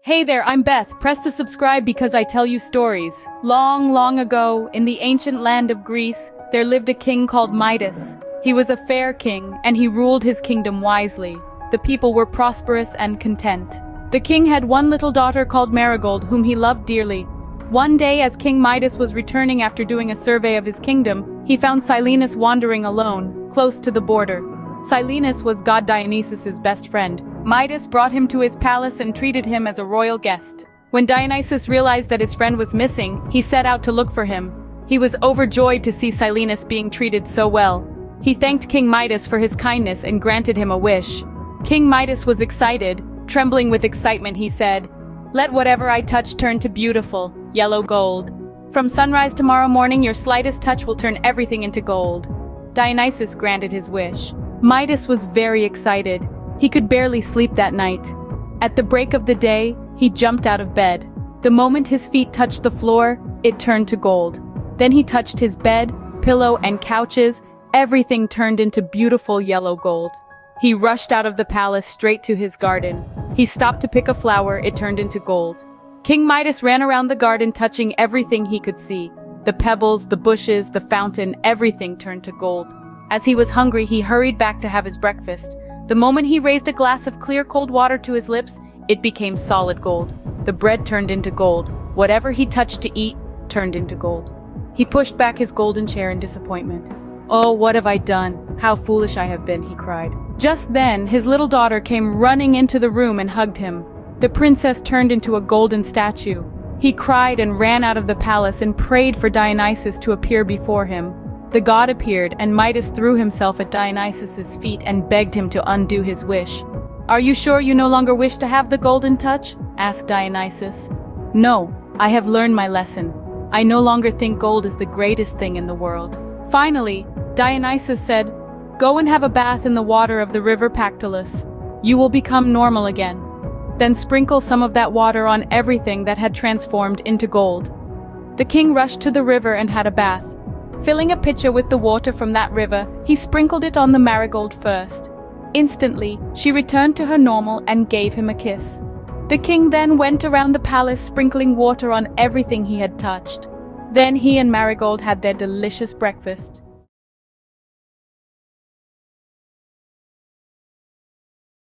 Hey there, I'm Beth. Press the subscribe because I tell you stories. Long, long ago, in the ancient land of Greece, there lived a king called Midas. He was a fair king, and he ruled his kingdom wisely. The people were prosperous and content. The king had one little daughter called Marigold, whom he loved dearly. One day, as King Midas was returning after doing a survey of his kingdom, he found Silenus wandering alone, close to the border. Silenus was god Dionysus's best friend. Midas brought him to his palace and treated him as a royal guest. When Dionysus realized that his friend was missing, he set out to look for him. He was overjoyed to see Silenus being treated so well. He thanked King Midas for his kindness and granted him a wish. King Midas was excited. Trembling with excitement, he said, "Let whatever I touch turn to beautiful, yellow gold. From sunrise tomorrow morning, your slightest touch will turn everything into gold." Dionysus granted his wish. Midas was very excited. He could barely sleep that night. At the break of the day, he jumped out of bed. The moment his feet touched the floor, it turned to gold. Then he touched his bed, pillow, and couches. Everything turned into beautiful yellow gold. He rushed out of the palace straight to his garden. He stopped to pick a flower, it turned into gold. King Midas ran around the garden touching everything he could see. The pebbles, the bushes, the fountain, everything turned to gold. As he was hungry, he hurried back to have his breakfast. The moment he raised a glass of clear cold water to his lips, it became solid gold. The bread turned into gold. Whatever he touched to eat turned into gold. He pushed back his golden chair in disappointment. "Oh, what have I done? How foolish I have been," he cried. Just then, his little daughter came running into the room and hugged him. The princess turned into a golden statue. He cried and ran out of the palace and prayed for Dionysus to appear before him. The god appeared, and Midas threw himself at Dionysus's feet and begged him to undo his wish. "Are you sure you no longer wish to have the golden touch?" asked Dionysus. "No, I have learned my lesson. I no longer think gold is the greatest thing in the world." Finally, Dionysus said, "Go and have a bath in the water of the river Pactolus. You will become normal again. Then sprinkle some of that water on everything that had transformed into gold." The king rushed to the river and had a bath. Filling a pitcher with the water from that river, he sprinkled it on the marigold first. Instantly, she returned to her normal and gave him a kiss. The king then went around the palace sprinkling water on everything he had touched. Then he and Marigold had their delicious breakfast.